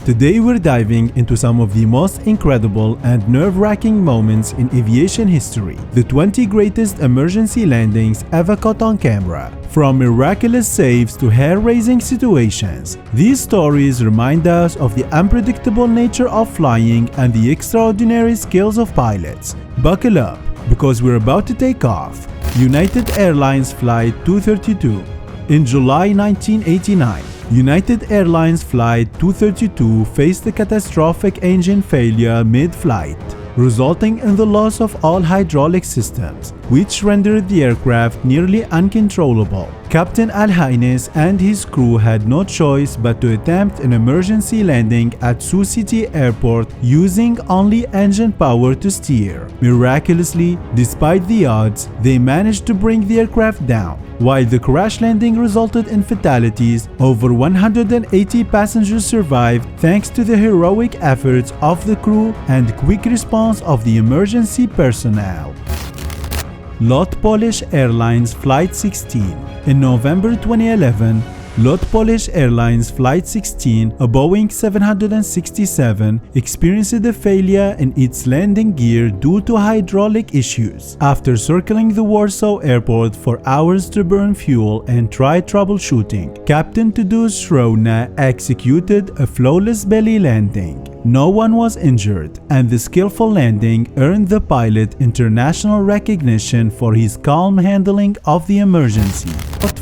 Today we're diving into some of the most incredible and nerve-wracking moments in aviation history, the 20 greatest emergency landings ever caught on camera. From miraculous saves to hair-raising situations, these stories remind us of the unpredictable nature of flying and the extraordinary skills of pilots. Buckle up, because we're about to take off. United Airlines Flight 232. In July 1989, United Airlines Flight 232 faced a catastrophic engine failure mid-flight, resulting in the loss of all hydraulic systems, which rendered the aircraft nearly uncontrollable. Captain Al-Haynes and his crew had no choice but to attempt an emergency landing at Sioux City Airport using only engine power to steer. Miraculously, despite the odds, they managed to bring the aircraft down. While the crash landing resulted in fatalities, over 180 passengers survived thanks to the heroic efforts of the crew and quick response of the emergency personnel. Lot Polish Airlines Flight 16. In November 2011, Lot Polish Airlines Flight 16, a Boeing 767, experienced a failure in its landing gear due to hydraulic issues. After circling the Warsaw airport for hours to burn fuel and try troubleshooting, Captain Tadeusz Shrona executed a flawless belly landing. No one was injured, and the skillful landing earned the pilot international recognition for his calm handling of the emergency.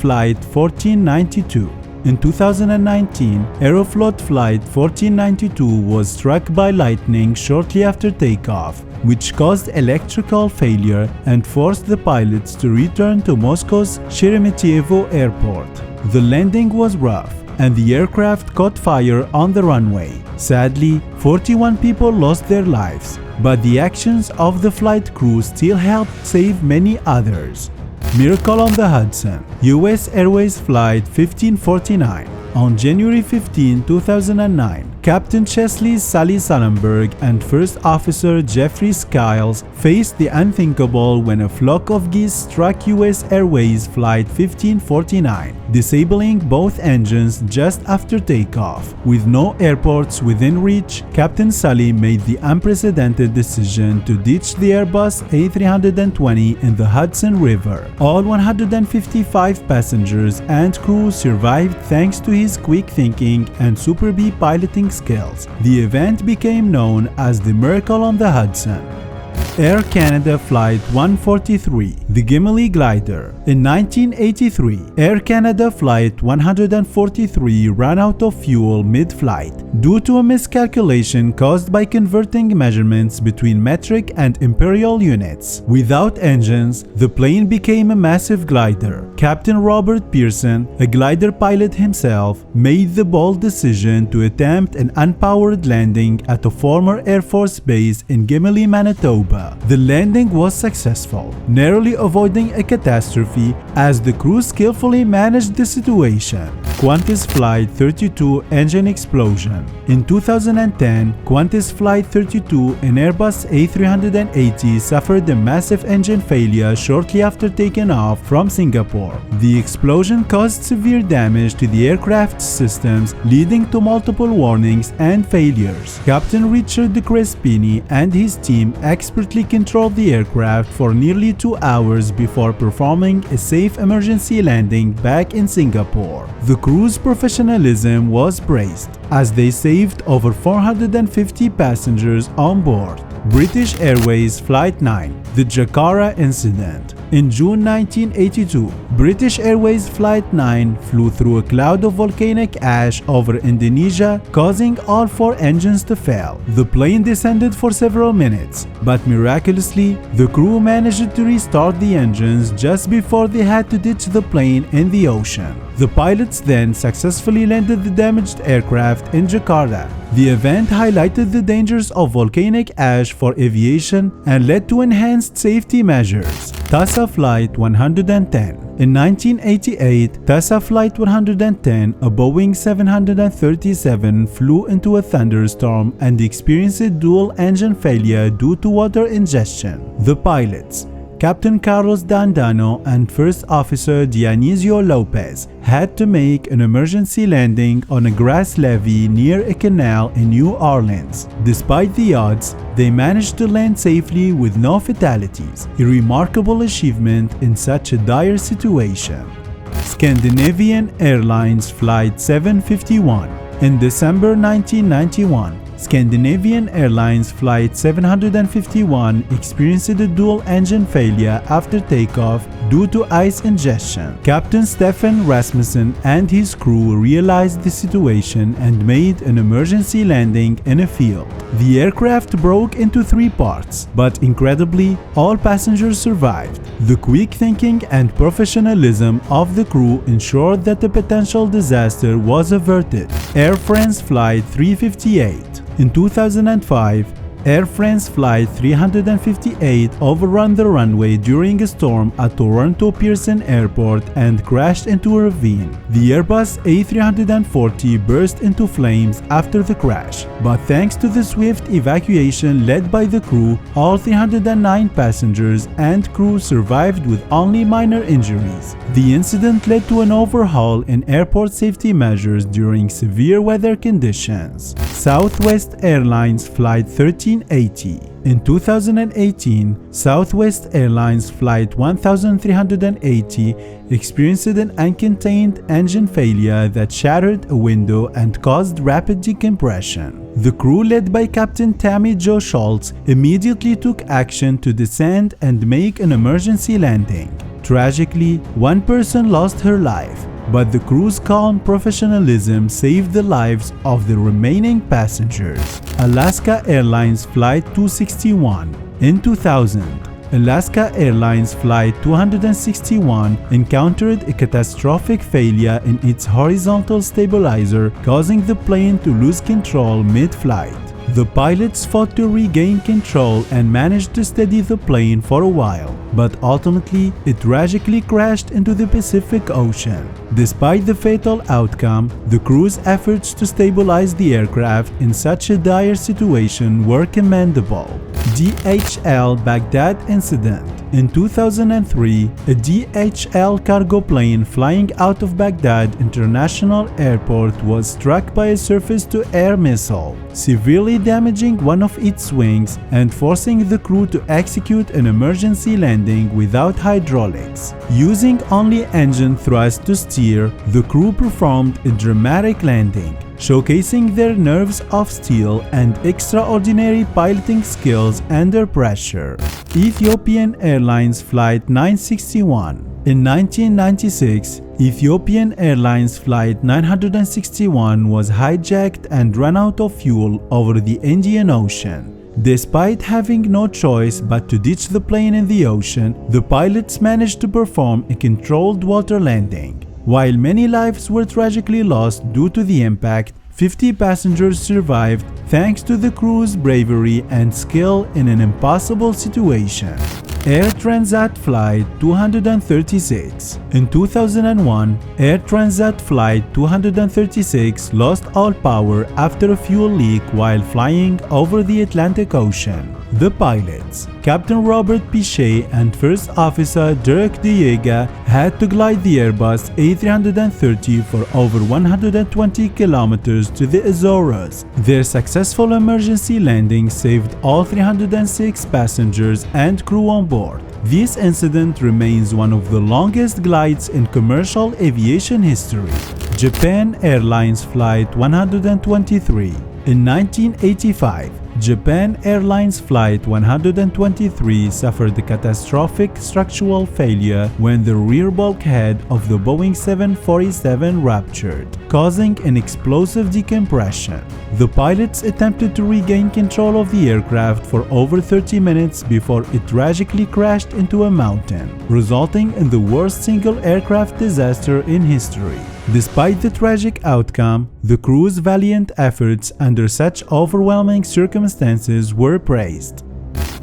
Flight 1492. In 2019, Aeroflot Flight 1492 was struck by lightning shortly after takeoff, which caused electrical failure and forced the pilots to return to Moscow's Sheremetyevo Airport. The landing was rough, and the aircraft caught fire on the runway. Sadly, 41 people lost their lives, but the actions of the flight crew still helped save many others. Miracle on the Hudson. US Airways Flight 1549. On January 15, 2009, Captain Chesley Sully Sullenberg and First Officer Jeffrey Skiles faced the unthinkable when a flock of geese struck US Airways Flight 1549, disabling both engines just after takeoff. With no airports within reach, Captain Sully made the unprecedented decision to ditch the Airbus A320 in the Hudson River. All 155 passengers and crew survived thanks to his quick thinking and Super B piloting skills. The event became known as the Miracle on the Hudson. Air Canada Flight 143, the Gimli glider. In 1983, Air Canada Flight 143 ran out of fuel mid-flight due to a miscalculation caused by converting measurements between metric and imperial units. Without engines, the plane became a massive glider. Captain Robert Pearson, a glider pilot himself, made the bold decision to attempt an unpowered landing at a former Air Force base in Gimli, Manitoba. The landing was successful, narrowly avoiding a catastrophe as the crew skillfully managed the situation. Qantas Flight 32 engine explosion. In 2010, Qantas Flight 32, an Airbus A380, suffered a massive engine failure shortly after taking off from Singapore. The explosion caused severe damage to the aircraft's systems, leading to multiple warnings and failures. Captain Richard de Crespini and his team expertly controlled the aircraft for nearly 2 hours before performing a safe emergency landing back in Singapore. The crew's professionalism was praised, as they saved over 450 passengers on board. British Airways Flight 9, the Jakarta incident. In June 1982, British Airways Flight 9 flew through a cloud of volcanic ash over Indonesia, causing all 4 engines to fail. The plane descended for several minutes, but miraculously, the crew managed to restart the engines just before they had to ditch the plane in the ocean. The pilots then successfully landed the damaged aircraft in Jakarta. The event highlighted the dangers of volcanic ash for aviation and led to enhanced safety measures. TASA Flight 110. In 1988, TASA Flight 110, a Boeing 737, flew into a thunderstorm and experienced a dual engine failure due to water ingestion. The pilots, Captain Carlos Dandano and First Officer Dionisio Lopez had to make an emergency landing on a grass levee near a canal in New Orleans. Despite the odds, they managed to land safely with no fatalities, a remarkable achievement in such a dire situation. Scandinavian Airlines Flight 751. In December 1991, Scandinavian Airlines Flight 751 experienced a dual engine failure after takeoff due to ice ingestion. Captain Stefan Rasmussen and his crew realized the situation and made an emergency landing in a field. The aircraft broke into 3 parts, but incredibly, all passengers survived. The quick thinking and professionalism of the crew ensured that the potential disaster was averted. Air France Flight 358. In 2005, Air France Flight 358 overran the runway during a storm at Toronto Pearson Airport and crashed into a ravine. The Airbus A340 burst into flames after the crash, but thanks to the swift evacuation led by the crew, all 309 passengers and crew survived with only minor injuries. The incident led to an overhaul in airport safety measures during severe weather conditions. Southwest Airlines Flight 1380. In 2018, Southwest Airlines Flight 1380 experienced an uncontained engine failure that shattered a window and caused rapid decompression. The crew, led by Captain Tammy Jo Schultz, immediately took action to descend and make an emergency landing. Tragically, one person lost her life, but the crew's calm professionalism saved the lives of the remaining passengers. Alaska Airlines Flight 261. In 2000, Alaska Airlines Flight 261 encountered a catastrophic failure in its horizontal stabilizer, causing the plane to lose control mid-flight. The pilots fought to regain control and managed to steady the plane for a while, but ultimately it tragically crashed into the Pacific Ocean. Despite the fatal outcome, the crew's efforts to stabilize the aircraft in such a dire situation were commendable. DHL Baghdad Incident. In 2003, a DHL cargo plane flying out of Baghdad International Airport was struck by a surface-to-air missile, severely damaging one of its wings and forcing the crew to execute an emergency landing without hydraulics. Using only engine thrust to steer, the crew performed a dramatic landing, showcasing their nerves of steel and extraordinary piloting skills under pressure. Ethiopian Airlines Flight 961. In 1996, Ethiopian Airlines Flight 961 was hijacked and ran out of fuel over the Indian Ocean. Despite having no choice but to ditch the plane in the ocean, the pilots managed to perform a controlled water landing. While many lives were tragically lost due to the impact, 50 passengers survived thanks to the crew's bravery and skill in an impossible situation. Air Transat Flight 236. In 2001, Air Transat Flight 236 lost all power after a fuel leak while flying over the Atlantic Ocean. The pilots, Captain Robert Pichet and First Officer Dirk de Jager, had to glide the Airbus A330 for over 120 kilometers to the Azores. Their successful emergency landing saved all 306 passengers and crew on board. This incident remains one of the longest glides in commercial aviation history. Japan Airlines Flight 123. In 1985, Japan Airlines Flight 123 suffered a catastrophic structural failure when the rear bulkhead of the Boeing 747 ruptured, causing an explosive decompression. The pilots attempted to regain control of the aircraft for over 30 minutes before it tragically crashed into a mountain, resulting in the worst single aircraft disaster in history. Despite the tragic outcome, the crew's valiant efforts under such overwhelming circumstances were praised.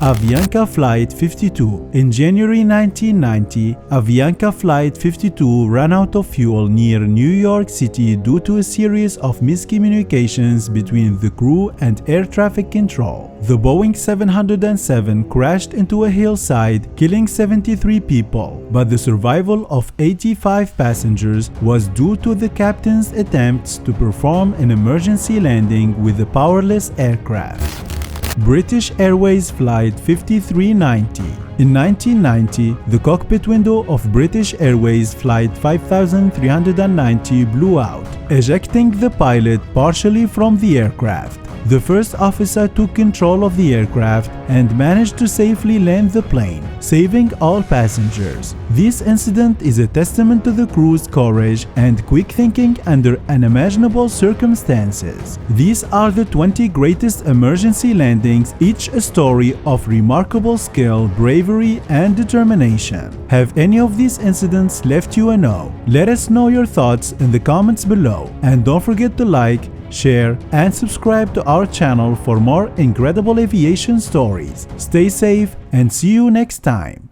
Avianca Flight 52. In January 1990, Avianca Flight 52 ran out of fuel near New York City due to a series of miscommunications between the crew and air traffic control. The Boeing 707 crashed into a hillside, killing 73 people, but the survival of 85 passengers was due to the captain's attempts to perform an emergency landing with a powerless aircraft. British Airways Flight 5390. In 1990, the cockpit window of British Airways Flight 5390 blew out, ejecting the pilot partially from the aircraft. The first officer took control of the aircraft and managed to safely land the plane, saving all passengers. This incident is a testament to the crew's courage and quick thinking under unimaginable circumstances. These are the 20 greatest emergency landings, each a story of remarkable skill, bravery, and determination. Have any of these incidents left you a no? Let us know your thoughts in the comments below, and don't forget to like, share, and subscribe to our channel for more incredible aviation stories. Stay safe and see you next time.